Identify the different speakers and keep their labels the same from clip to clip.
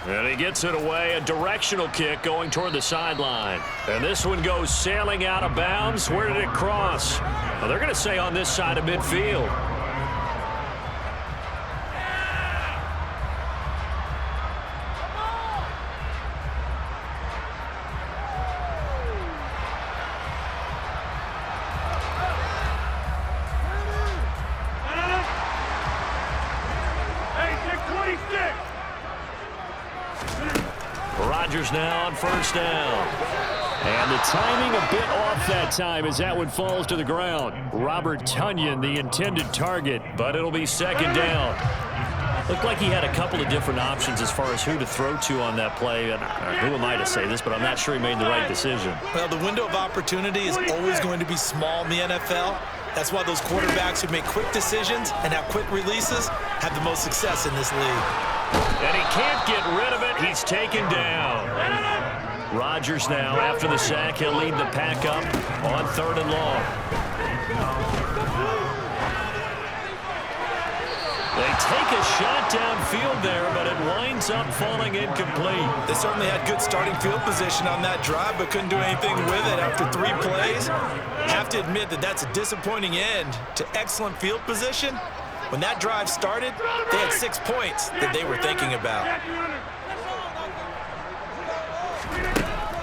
Speaker 1: And he gets it away, a directional kick going toward the sideline. And this one goes sailing out of bounds. Where did it cross? Well, they're going to say on this side of midfield. Rodgers now on first down. And the timing a bit off that time as that one falls to the ground. Robert Tonyan, the intended target, but it'll be second down. Looked like he had a couple of different options as far as who to throw to on that play. And who am I to say this, but I'm not sure he made the right decision.
Speaker 2: Well, the window of opportunity is always going to be small in the NFL. That's why those quarterbacks who make quick decisions and have quick releases have the most success in this league.
Speaker 1: And he can't get rid of it. He's taken down. Rodgers now, after the sack, he'll lead the pack up on 3rd and long. They take a shot downfield there, but it winds up falling incomplete.
Speaker 2: They certainly had good starting field position on that drive, but couldn't do anything with it after 3 plays. Have to admit that that's a disappointing end to excellent field position. When that drive started, they had 6 points that they were thinking about.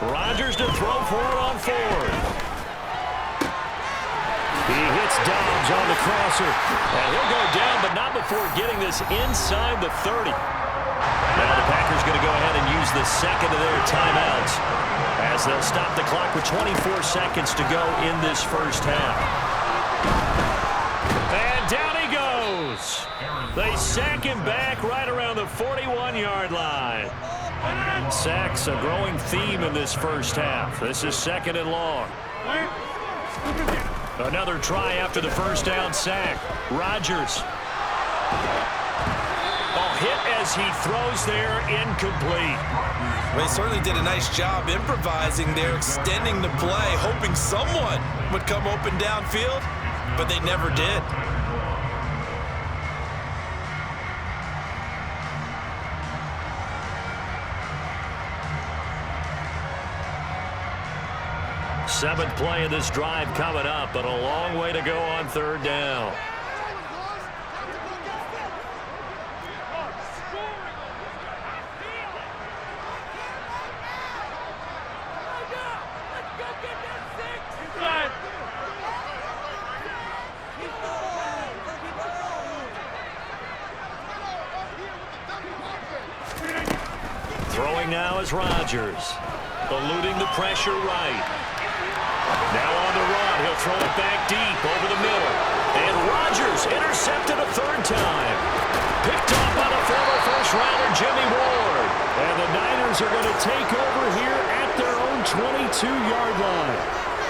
Speaker 1: Rodgers to throw for it on 4th. He hits Dobbs on the crosser. And he'll go down, but not before getting this inside the 30. Now the Packers going to go ahead and use the second of their timeouts as they'll stop the clock with 24 seconds to go in this first half. And down he goes. They sack him back right around the 41-yard line. Sacks a growing theme in this first half. This is 2nd and long. Another try after the first down sack. Rodgers. Hit as he throws there, incomplete.
Speaker 2: Well, he certainly did a nice job improvising there, extending the play, hoping someone would come open downfield, but they never did.
Speaker 1: Seventh play of this drive coming up, but a long way to go on 3rd down. Throwing now is Rodgers, eluding the pressure right. Now on the run, he'll throw it back deep over the middle. And Rodgers intercepted a 3rd time. Picked off by the former first-rounder Jimmy Ward. And the Niners are going to take over here at their own 22-yard line.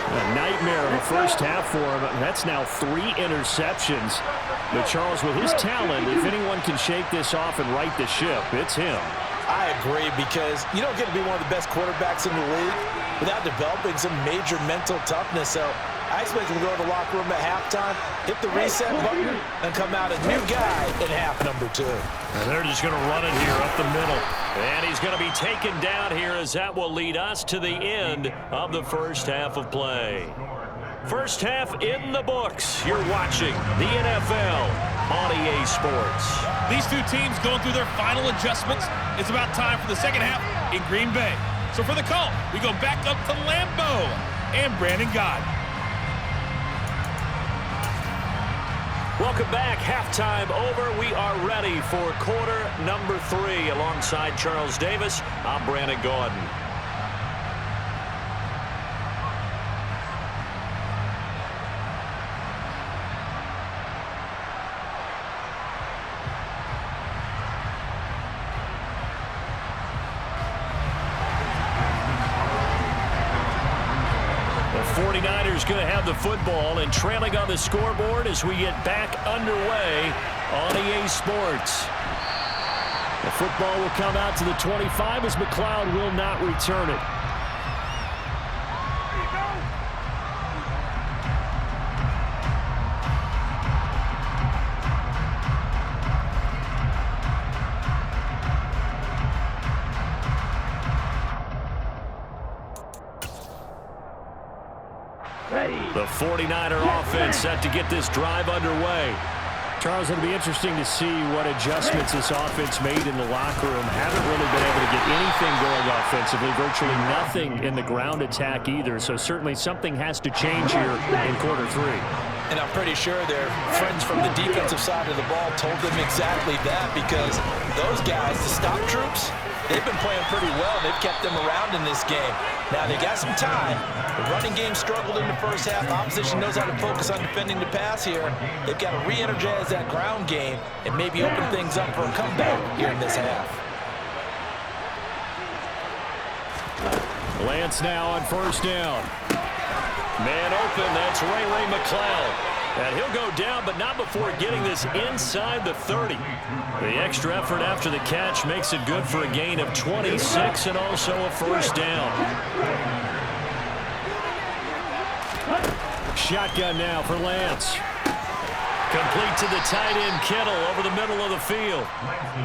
Speaker 1: A nightmare of a first half for him. That's now 3 interceptions. But Charles, with his talent, if anyone can shake this off and right the ship, it's him.
Speaker 2: I agree, because you don't get to be one of the best quarterbacks in the league without developing some major mental toughness. So I expect him to go to the locker room at halftime, hit the reset button, and come out a new guy in half number 2.
Speaker 1: And they're just going to run it here up the middle. And he's going to be taken down here as that will lead us to the end of the first half of play. First half in the books. You're watching the NFL on EA Sports.
Speaker 3: These two teams going through their final adjustments. It's about time for the second half in Green Bay. So for the call, we go back up to Lambeau and Brandon Gott.
Speaker 1: Welcome back. Halftime over. We are ready for quarter number 3. Alongside Charles Davis, I'm Brandon Gaudin. The 49ers going to have the football and trailing on the scoreboard as we get back underway on EA Sports. The football will come out to the 25 as McLeod will not return it. The 49er offense set to get this drive underway.
Speaker 4: Charles, it'll be interesting to see what adjustments this offense made in the locker room. Haven't really been able to get anything going offensively, virtually nothing in the ground attack either. So certainly something has to change here in quarter three.
Speaker 2: And I'm pretty sure their friends from the defensive side of the ball told them exactly that, because those guys, the stop troops, they've been playing pretty well. They've kept them around in this game. Now, they got some time. The running game struggled in the first half. Opposition knows how to focus on defending the pass here. They've got to re-energize that ground game and maybe open things up for a comeback here in this half.
Speaker 1: Lance now on first down. Man open, that's Ray McCloud. And he'll go down, but not before getting this inside the 30. The extra effort after the catch makes it good for a gain of 26 and also a first down. Shotgun now for Lance. Complete to the tight end, Kittle, over the middle of the field.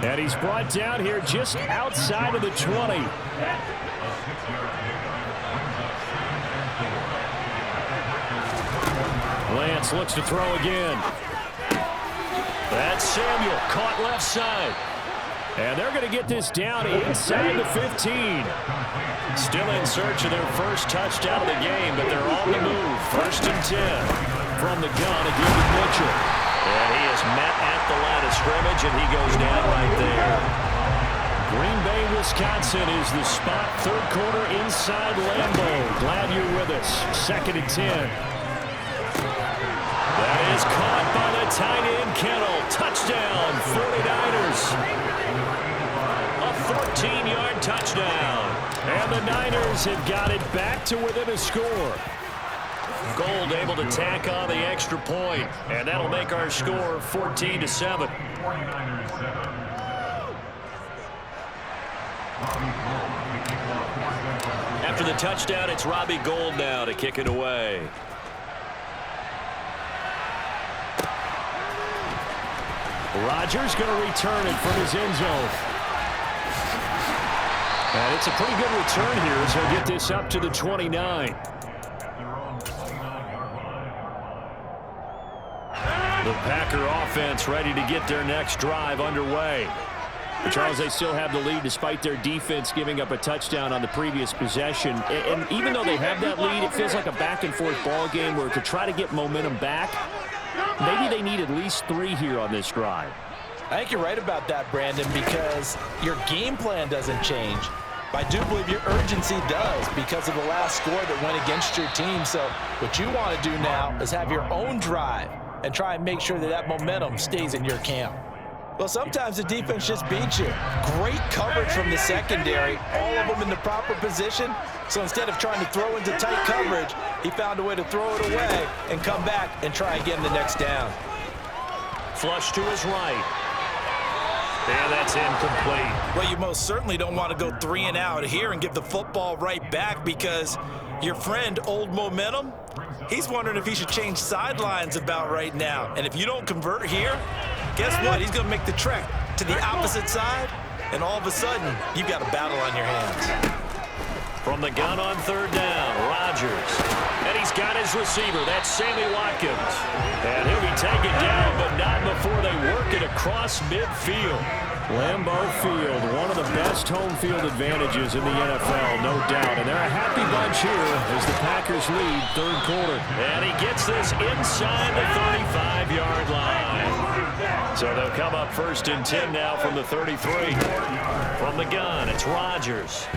Speaker 1: And he's brought down here just outside of the 20. Lance looks to throw again. That's Samuel, caught left side. And they're going to get this down inside the 15. Still in search of their first touchdown of the game, but they're on the move. First and 10 from the gun again to Mitchell. And he is met at the line of scrimmage, and he goes down right there. Green Bay, Wisconsin is the spot. Third quarter inside Lambeau. Glad you're with us. Second and 10. That is caught by the tight end, Kittle. Touchdown, 49ers. A 14-yard touchdown. And the Niners have got it back to within a score. Gold able to tack on the extra point, and that'll make our score 14-7. After the touchdown, it's Robbie Gould now to kick it away. Rodgers going to return it from his end zone. And it's a pretty good return here as he'll get this up to the 29. The Packer offense ready to get their next drive underway. But Charles, they still have the lead despite their defense giving up a touchdown on the previous possession. And even though they have that lead, it feels like a back-and-forth ball game where to try to get momentum back, maybe they need at least 3 here on this drive.
Speaker 2: I think you're right about that, Brandon, because your game plan doesn't change. But I do believe your urgency does because of the last score that went against your team. So what you want to do now is have your own drive and try and make sure that that momentum stays in your camp. Well, sometimes the defense just beats you. Great coverage from the secondary, all of them in the proper position. So instead of trying to throw into tight coverage, he found a way to throw it away and come back and try again the next down.
Speaker 1: Flush to his right. And that's incomplete.
Speaker 2: Well, you most certainly don't want to go 3 and out here and give the football right back, because your friend, Old Momentum, he's wondering if he should change sidelines about right now. And if you don't convert here, guess what? He's going to make the trek to the opposite side, and all of a sudden, you've got a battle on your hands.
Speaker 1: From the gun on third down, Rodgers. And he's got his receiver. That's Sammy Watkins. And he'll be taken down, but not before they work it across midfield. Lambeau Field, one of the best home field advantages in the NFL, no doubt. And they're a happy bunch here as the Packers lead third quarter. And he gets this inside the 35-yard line. So they'll come up first and 10 now from the 33. From the gun, it's Rodgers.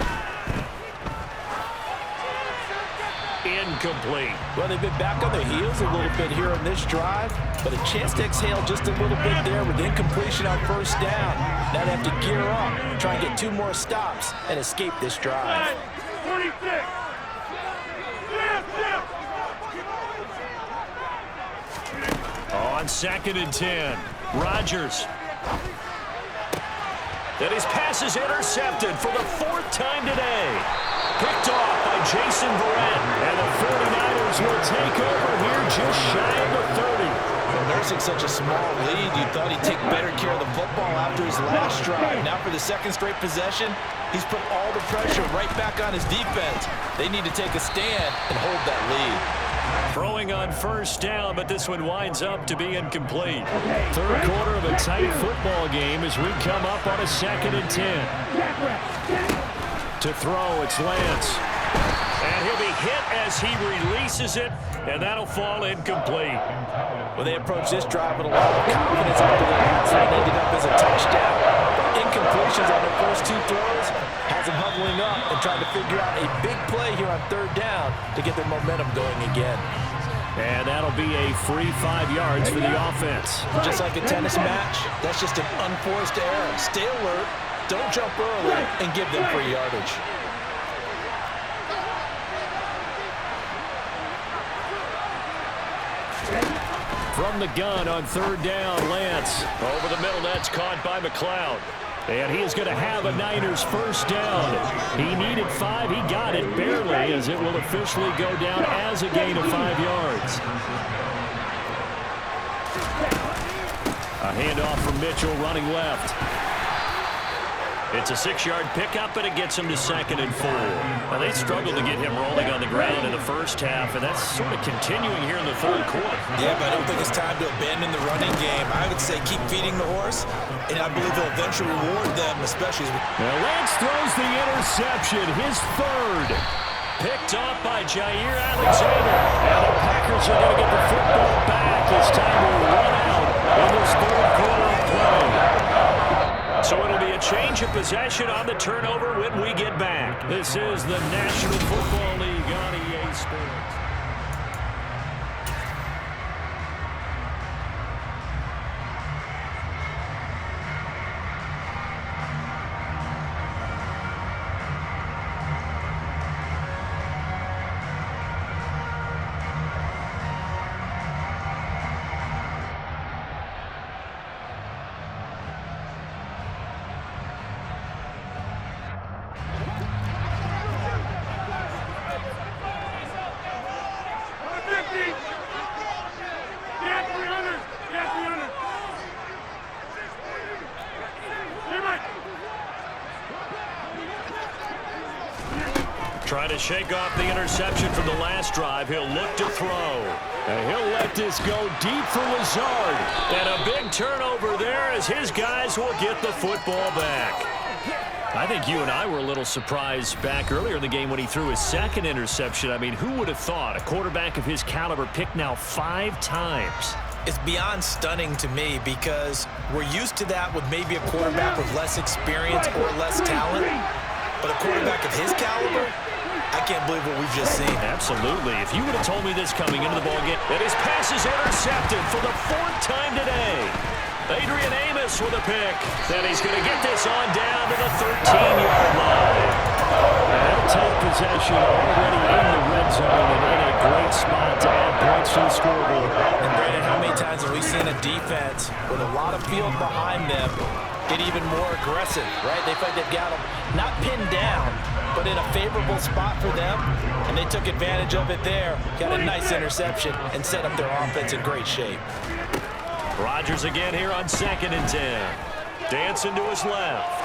Speaker 1: Incomplete.
Speaker 2: Well, they've been back on their heels a little bit here on this drive, but a chance to exhale just a little bit there with incompletion on first down. Now they have to gear up, try and get 2 more stops and escape this drive.
Speaker 5: 26.
Speaker 1: On second and 10, Rodgers. Then his pass is intercepted for the 4th time today. Picked off by Jason Verrett. And the 49ers will take over here just shy of the 30.
Speaker 2: Well, nursing such a small lead, you thought he'd take better care of the football after his last drive. Now for the 2nd straight possession, he's put all the pressure right back on his defense. They need to take a stand and hold that lead.
Speaker 4: Throwing on first down, but this one winds up to be incomplete. Third quarter of a tight football game as we come up on a 2nd and 10. To throw, it's Lance. And he'll be hit as he releases it, and that'll fall incomplete.
Speaker 2: Well, they approached this drive with a lot of confidence after the last one ended up as a touchdown. But incompletions on their first 2 throws has them huddling up and trying to figure out a big play here on 3rd down to get their momentum going again.
Speaker 4: And that'll be a free 5 yards for the offense.
Speaker 2: Just like a tennis match, that's just an unforced error. Stay alert, don't jump early, and give them free yardage.
Speaker 4: From the gun on 3rd down, Lance. Over the middle, that's caught by McLeod. And he is going to have a Niners first down. He needed 5. He got it barely, as it will officially go down as a gain of 5 yards. A handoff from Mitchell running left. It's a 6-yard pickup, and it gets him to 2nd and 4. Well, they struggled to get him rolling on the ground in the first half, and that's sort of continuing here in the 3rd quarter.
Speaker 2: Yeah, but I don't think it's time to abandon the running game. I would say keep feeding the horse, and I believe they'll eventually reward them, especially as we...
Speaker 4: Now Lance throws the interception, his 3rd. Picked off by Jair Alexander. And the Packers are going to get the football back. It's time to run out in this 3rd quarter of play. So it'll be a change of possession on the turnover when we get back. This is the National Football League on EA Sports. Trying to shake off the interception from the last drive. He'll look to throw. And he'll let this go deep for Lazard. And a big turnover there as his guys will get the football back. I think you and I were a little surprised back earlier in the game when he threw his 2nd interception. I mean, who would have thought a quarterback of his caliber picked now 5 times?
Speaker 2: It's beyond stunning to me because we're used to that with maybe a quarterback with less experience or less talent. But a quarterback of his caliber, I can't believe what we've just seen.
Speaker 4: Absolutely. If you would have told me this coming into the ballgame, that his pass is intercepted for the 4th time today. Adrian Amos with a pick. Then he's going to get this on down to the 13-yard line. And they'll take possession already in the red zone and in a great spot to add points to the scoreboard.
Speaker 2: And Brandon, how many times have we seen a defense with a lot of field behind them get even more aggressive, right? They feel like they've got them not pinned down, but in a favorable spot for them, and they took advantage of it there. Got a nice interception and set up their offense in great shape.
Speaker 4: Rodgers again here on 2nd and 10. Dancing to his left.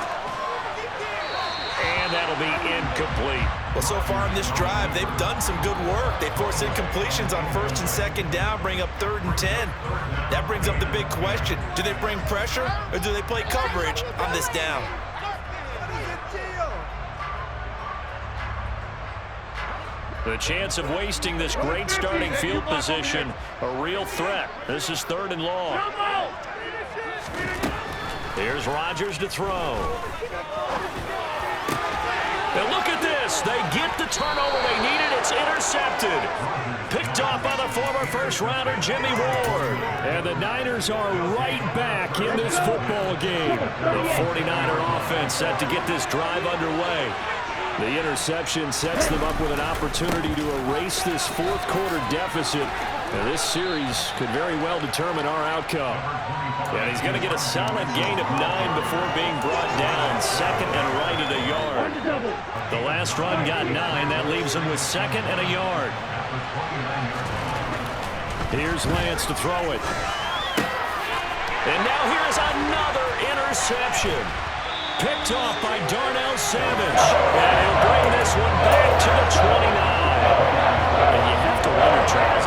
Speaker 4: And that'll be incomplete.
Speaker 2: Well, so far in this drive, they've done some good work. They force incompletions on 1st and 2nd down, bring up 3rd and 10. That brings up the big question. Do they bring pressure or do they play coverage on this down?
Speaker 4: The chance of wasting this great starting field position, a real threat. This is 3rd and long. Here's Rodgers to throw. And look at this. They get the turnover they needed. It's intercepted. Picked off by the former first-rounder Jimmy Ward. And the Niners are right back in this football game. The 49er offense set to get this drive underway. The interception sets them up with an opportunity to erase this 4th quarter deficit. And this series could very well determine our outcome. And he's going to get a solid gain of 9 before being brought down. 2nd and right at a yard. The last run got 9. That leaves him with 2nd and a yard. Here's Lance to throw it. And now here's another interception. Picked off by Darnell Savage. And he'll bring this one back to the 29. And you have to wonder, Charles,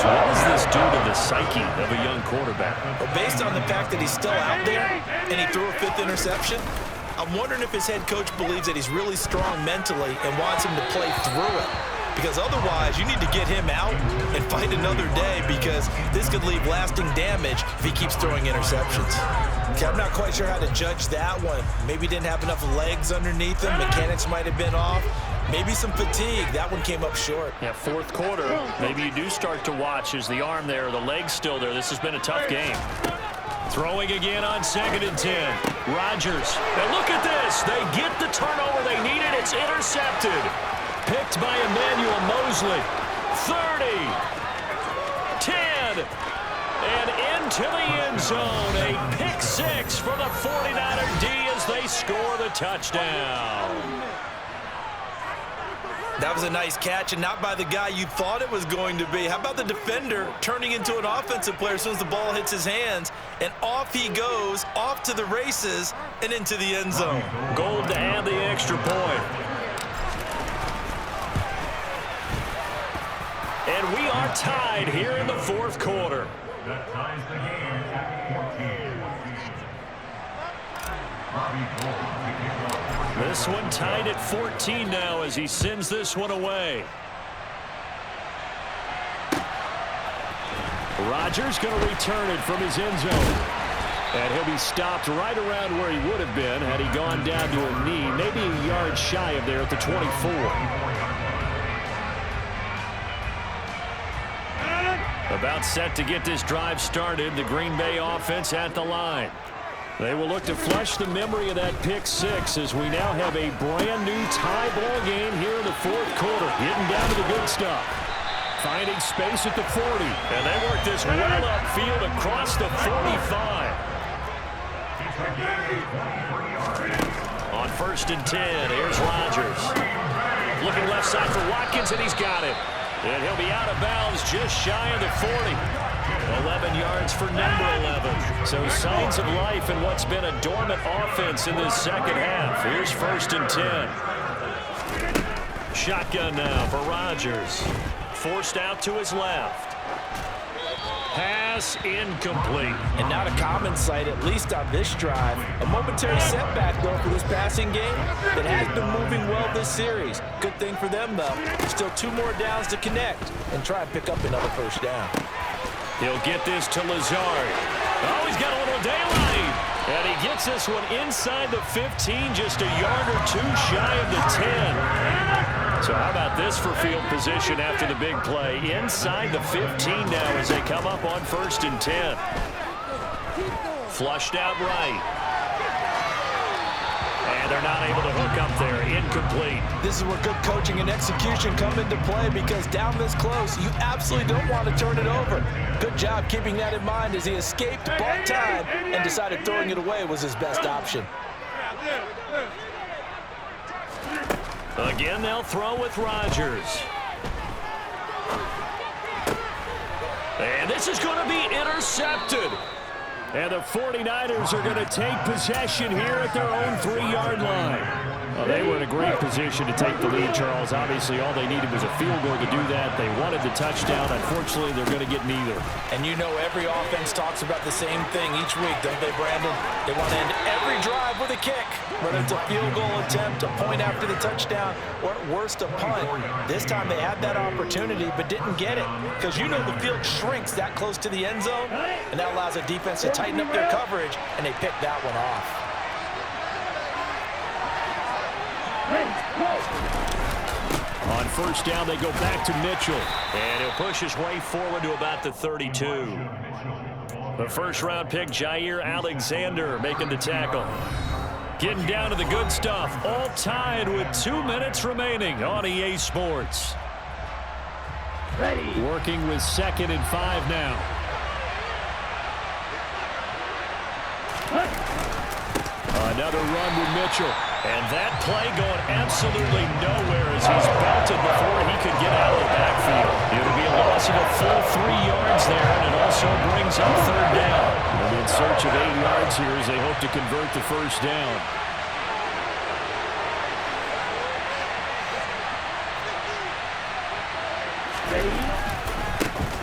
Speaker 1: is, what does this do to the psyche of a young quarterback?
Speaker 2: Well, based on the fact that he's still out there and he threw a 5th interception, I'm wondering if his head coach believes that he's really strong mentally and wants him to play through it. Because otherwise, you need to get him out and fight another day, because this could leave lasting damage if he keeps throwing interceptions. Okay, I'm not quite sure how to judge that one. Maybe didn't have enough legs underneath him. Mechanics might have been off. Maybe some fatigue. That one came up short.
Speaker 4: Yeah, fourth quarter, maybe you do start to watch as the arm there, the leg's still there. This has been a tough game.
Speaker 1: Throwing again on 2nd and 10. Rodgers. And look at this. They get the turnover they needed. It's intercepted. Picked by Emmanuel Mosley. 30. 10. And into the end zone. A pick 6 for the 49er D as they score the touchdown.
Speaker 2: That was a nice catch, and not by the guy you thought it was going to be. How about the defender turning into an offensive player as soon as the ball hits his hands, and off he goes, off to the races, and into the end zone.
Speaker 1: Gold to add the extra point. And we are tied here in the fourth quarter.
Speaker 5: That ties the game at 14.
Speaker 1: This one tied at 14 now as he sends this one away. Rodgers going to return it from his end zone. And he'll be stopped right around where he would have been had he gone down to a knee, maybe a yard shy of there at the 24. About set to get this drive started, the Green Bay offense at the line. They will look to flush the memory of that pick 6 as we now have a brand new tie ball game here in the fourth quarter. Getting down to the good stuff. Finding space at the 40. And they work this well upfield across the 45. On 1st and 10, here's Rodgers. Looking left side for Watkins, and he's got it. And he'll be out of bounds just shy of the 40. 11 yards for number 11. So signs of life in what's been a dormant offense in this second half. Here's 1st and 10. Shotgun now for Rodgers. Forced out to his left. Pass incomplete.
Speaker 2: And not a common sight, at least on this drive. A momentary setback, though, for this passing game that has been moving well this series. Good thing for them, though. Still 2 more downs to connect and try and pick up another first down.
Speaker 1: He'll get this to Lazard. Oh, he's got a little daylight. And he gets this one inside the 15, just a yard or 2 shy of the 10. So how about this for field position after the big play? Inside the 15 now as they come up on 1st and 10. Flushed out right. And they're not able to hook up there. Incomplete.
Speaker 2: This is where good coaching and execution come into play, because down this close, you absolutely don't want to turn it over. Good job keeping that in mind as he escaped, bought time, and decided throwing it away was his best option.
Speaker 1: Again, they'll throw with Rodgers. And this is going to be intercepted. And the 49ers are going to take possession here at their own 3-yard line. Well, they were in a great position to take the lead, Charles. Obviously, all they needed was a field goal to do that. They wanted the touchdown. Unfortunately, they're going to get neither.
Speaker 2: And you know every offense talks about the same thing each week, don't they, Brandon? They want to end every drive with a kick, whether it's a field goal attempt, a point after the touchdown, or at worst, a punt. This time they had that opportunity but didn't get it, because you know the field shrinks that close to the end zone, and that allows a defense to tighten up their coverage, and they picked that one off.
Speaker 1: On 1st down, they go back to Mitchell. And he'll push his way forward to about the 32. The 1st-round pick, Jair Alexander, making the tackle. Getting down to the good stuff. All tied with 2 minutes remaining on EA Sports. Working with 2nd and 5 now. Another run with Mitchell. And that play going absolutely nowhere as he's belted before he could get out of the backfield. It'll be a loss of a full 3 yards there, and it also brings up 3rd down. And in search of 8 yards here as they hope to convert the 1st down.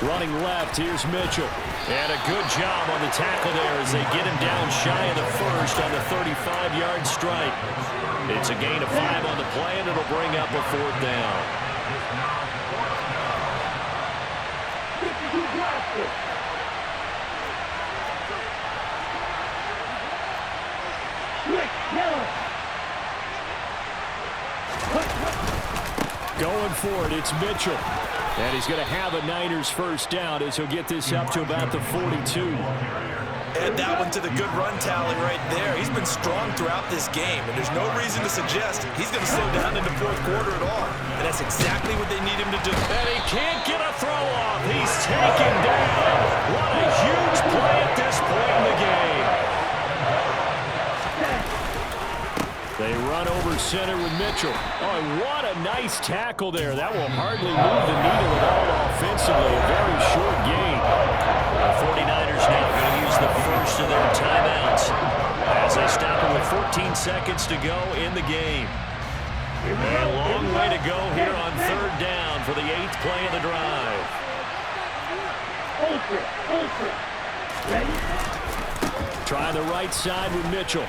Speaker 4: Running left, here's Mitchell.
Speaker 1: And a good job on the tackle there as they get him down shy of the first on the 35-yard strike. It's a gain of 5 on the play, and it'll bring up a 4th down.
Speaker 4: Going for it, it's Mitchell. And he's going to have a Niners first down as he'll get this up to about the 42.
Speaker 2: Add that one to the good run tally right there. He's been strong throughout this game, and there's no reason to suggest he's going to slow down in the 4th quarter at all. And that's exactly what they need him to do.
Speaker 1: And he can't get a throw off. He's taken down. What a huge play at this point in the game.
Speaker 4: They run over center with Mitchell. Oh, and what a nice tackle there. That will hardly move the needle at all offensively. A very short gain.
Speaker 1: The 49ers now going to use the first of their timeouts as they stop it with 14 seconds to go in the game. A long way to go here on 3rd down for the 8th play of the drive.
Speaker 4: Try the right side with Mitchell.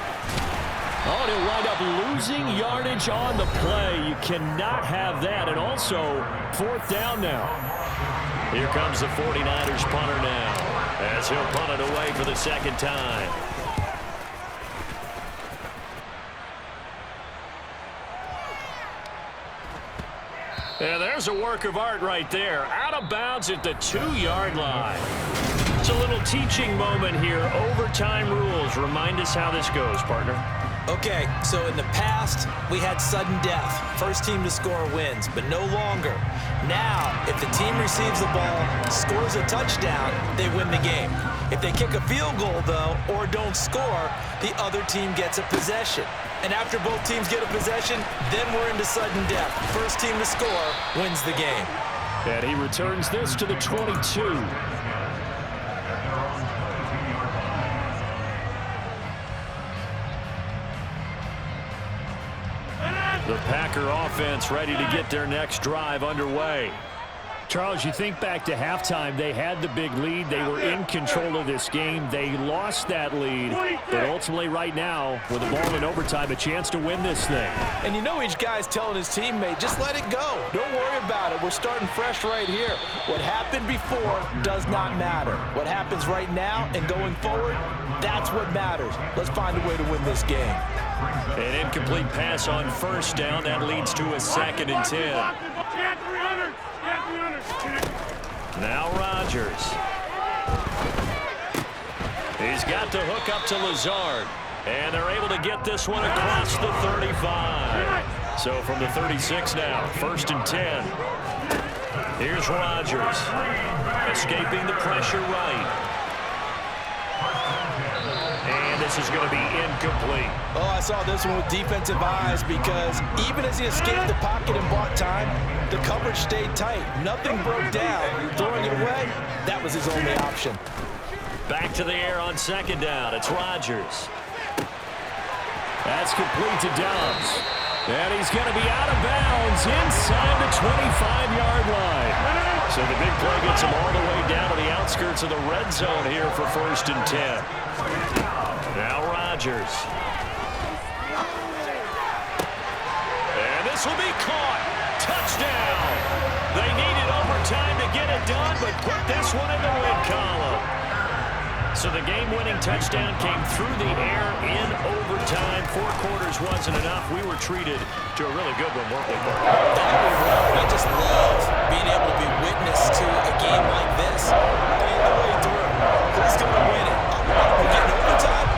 Speaker 4: Oh, and he'll wind up losing yardage on the play. You cannot have that. And also, 4th down now.
Speaker 1: Here comes the 49ers punter now as he'll punt it away for the 2nd time. Yeah, there's a work of art right there. Out of bounds at the 2-yard line. It's a little teaching moment here. Overtime rules. Remind us how this goes, partner.
Speaker 2: Okay, so in the past, we had sudden death. First team to score wins, but no longer. Now, if the team receives the ball, scores a touchdown, they win the game. If they kick a field goal, though, or don't score, the other team gets a possession. And after both teams get a possession, then we're into sudden death. First team to score wins the game.
Speaker 4: And he returns this to the 22.
Speaker 1: The Packer offense ready to get their next drive underway.
Speaker 4: Charles, you think back to halftime, they had the big lead. They were in control of this game. They lost that lead. But ultimately right now, with the ball in overtime, a chance to win this thing.
Speaker 2: And you know each guy's telling his teammate, just let it go. Don't worry about it. We're starting fresh right here. What happened before does not matter. What happens right now and going forward, that's what matters. Let's find a way to win this game.
Speaker 1: An incomplete pass on 1st down. That leads to a 2nd and 10. Now Rodgers. He's got the hook up to Lazard. And they're able to get this one across the 35. So from the 36 now, 1st and 10. Here's Rodgers. Escaping the pressure right. And this is going to be incomplete.
Speaker 2: Oh, I saw this one with defensive eyes because even as he escaped the pocket and bought time, the coverage stayed tight. Nothing broke down. Throwing it away, that was his only option.
Speaker 1: Back to the air on 2nd down. It's Rodgers.
Speaker 4: That's complete to Dobbs. And he's going to be out of bounds inside the 25-yard line. So the big play gets him all the way down to the outskirts of the red zone here for 1st and 10. Now Rodgers. And this will be caught. Touchdown. They needed overtime to get it done, but put this one in the win column. So the game-winning touchdown came through the air in overtime. 4 quarters wasn't enough. We were treated to a really good one, weren't we, Bart?
Speaker 2: I just love being able to be witness to a game like this all the way through. Who's going to win it? We're getting overtime.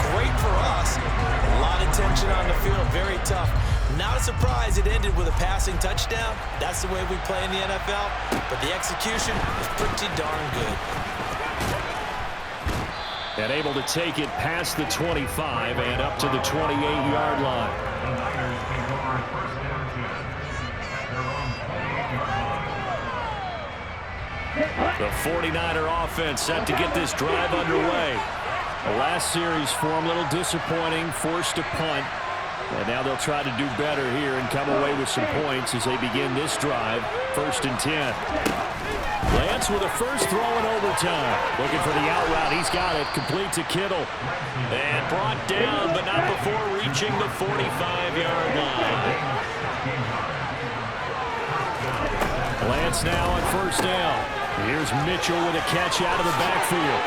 Speaker 2: Great for us. A lot of tension on the field. Very tough. Not a surprise it ended with a passing touchdown. That's the way we play in the NFL. But the execution was pretty darn good.
Speaker 4: And able to take it past the 25 and up to the 28-yard line. The 49er offense set to get this drive underway. The last series for them, a little disappointing, forced to punt. And now they'll try to do better here and come away with some points as they begin this drive, 1st and 10. Lance with a first throw in overtime. Looking for the out route. He's got it. Complete to Kittle.
Speaker 1: And brought down, but not before reaching the 45-yard line.
Speaker 4: Lance now on first down. Here's Mitchell with a catch out of the backfield.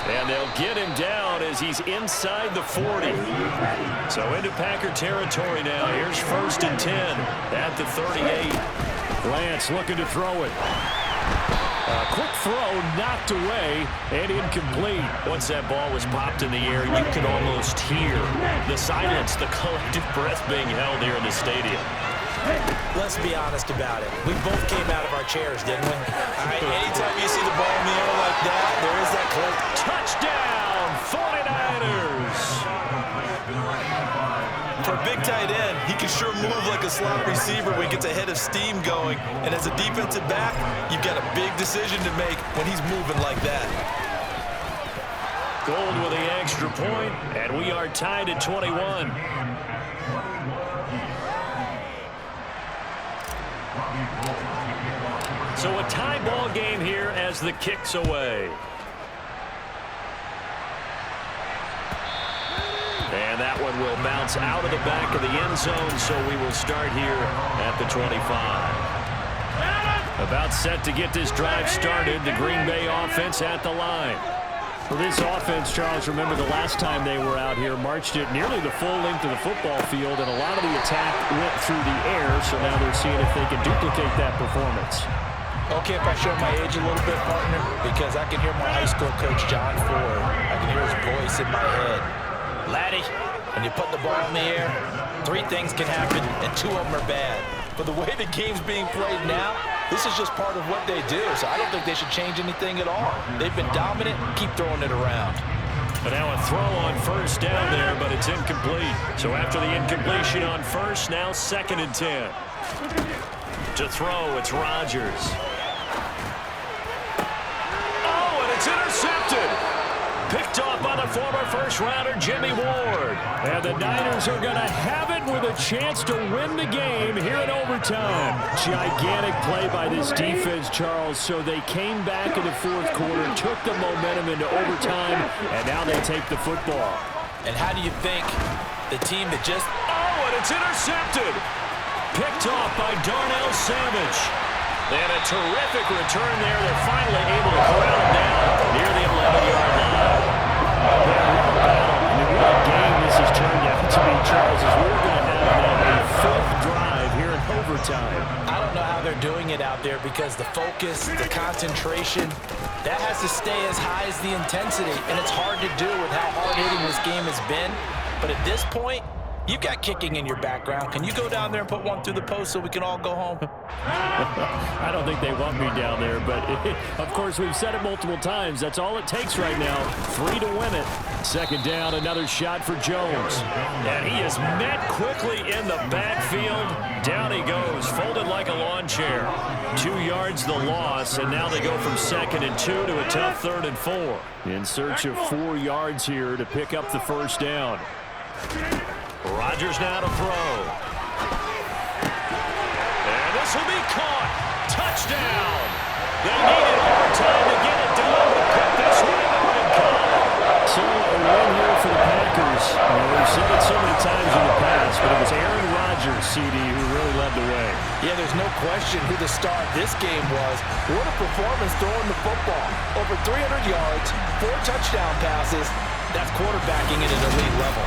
Speaker 1: And they'll get him down as he's inside the 40. So into Packer territory now. Here's 1st and 10 at the 38.
Speaker 4: Lance looking to throw it. A quick throw knocked away and incomplete.
Speaker 1: Once that ball was popped in the air, you could almost hear the silence, the collective breath being held here in the stadium.
Speaker 2: Let's be honest about it. We both came out of our chairs, didn't we? All right, anytime you see the ball in the air like that, there is that click.
Speaker 1: Touchdown, 49ers!
Speaker 2: For a big tight end, he can sure move like a slot receiver when he gets a head of steam going. And as a defensive back, you've got a big decision to make when he's moving like that.
Speaker 1: Gold with the extra point, and we are tied at 21. So a tie ball game here as the kick's away. And that one will bounce out of the back of the end zone, so we will start here at the 25. About set to get this drive started, the Green Bay offense at the line.
Speaker 4: For this offense, Charles, remember the last time they were out here, marched it nearly the full length of the football field, and a lot of the attack went through the air, so now they're seeing if they can duplicate that performance.
Speaker 2: Okay, if I show my age a little bit, partner, because I can hear my high school coach, John Ford. I can hear his voice in my head. Laddie, when you put the ball in the air, 3 things can happen, and 2 of them are bad. But the way the game's being played now, this is just part of what they do, so I don't think they should change anything at all. They've been dominant. Keep throwing it around.
Speaker 1: But now a throw on first down there, but it's incomplete. So after the incompletion on first, now 2nd and 10. To throw, it's Rodgers. Oh, and it's intercepted. Picked off by the former first-rounder, Jimmy Ward.
Speaker 4: And the Niners are going to have it with a chance to win the game here in overtime. Gigantic play by this defense, Charles. So they came back in the 4th quarter, took the momentum into overtime, and now they take the football.
Speaker 2: And how do you think the team that just...
Speaker 1: Oh, and it's intercepted. Picked off by Darnell Savage. And a terrific return there. They're finally able to corral him down near the 11-yard line.
Speaker 4: What a game this has turned out to be, Charles, as we're going to have now a 5th drive here in overtime.
Speaker 2: I don't know how they're doing it out there because the focus, the concentration, that has to stay as high as the intensity, and it's hard to do with how hard-hitting this game has been. But at this point, you've got kicking in your background. Can you go down there and put one through the post so we can all go home?
Speaker 4: I don't think they want me down there, but of course we've said it multiple times. That's all it takes right now. 3 to win it. 2nd down, another shot for Jones.
Speaker 1: And he is met quickly in the backfield. Down he goes, folded like a lawn chair. 2 yards the loss, and now they go from 2nd and 2 to a tough 3rd and 4.
Speaker 4: In search of 4 yards here to pick up the first down.
Speaker 1: Rodgers now to throw. And this will be caught. Touchdown. They needed more time to get it done, but put this one in the red column.
Speaker 4: So a win here for the Packers. We've said it so many times in the past, but it was Aaron Rodgers, CD, who really led the way.
Speaker 2: Yeah, there's no question who the star of this game was. What a performance throwing the football. Over 300 yards, 4 touchdown passes. That's quarterbacking at an elite level.